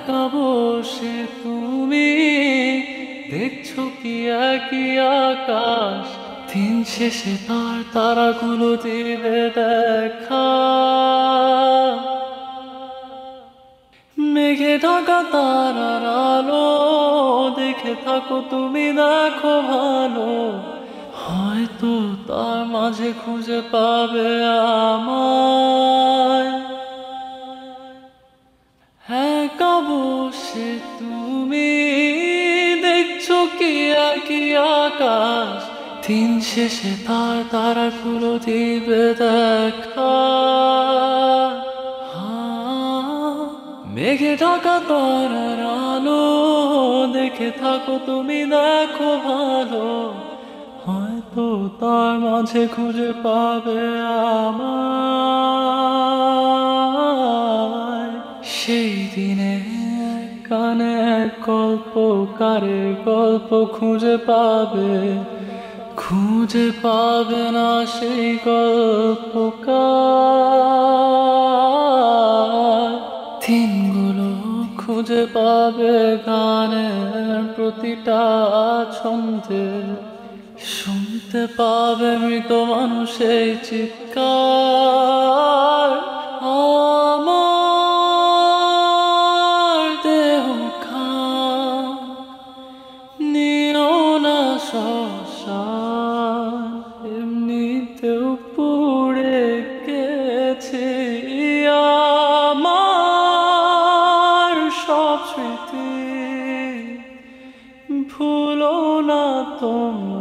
একা বসে তুমি দেখছো কি একই আকাশ, দিন শেষে তার তারাগুলো দিবে দেখা। মেঘে ঢাকা তারার আলো দেখে থাকো তুমি, দেখো ভালো, হয়তো তার মাঝে খুঁজে পাবে আমায়। একা বসে তুমি দেখছো কি একই আকাশ, দিন শেষে তার তারাগুলো দিবে দেখা। মেঘে ঢাকা তারার আলো দেখে থাকো তুমি, দেখো ভালো, হয়তো তার মাঝে খুঁজে পাবে আমায়। সেই দিনে কানে গল্পকারের গল্প খুঁজে পাবে, খুঁজে পাবে না সেই গল্পকার। দিনগুলো খুঁজে পাবে গানের প্রতিটা ছন্দে, শুনতে পাবে মৃত মানুষের চিৎকার। আমার দেহ খান নিও না শ্মশান, এমনিতেও পুড়ে গেছে আমার সব স্মৃতি, ভুলো না তোমরা।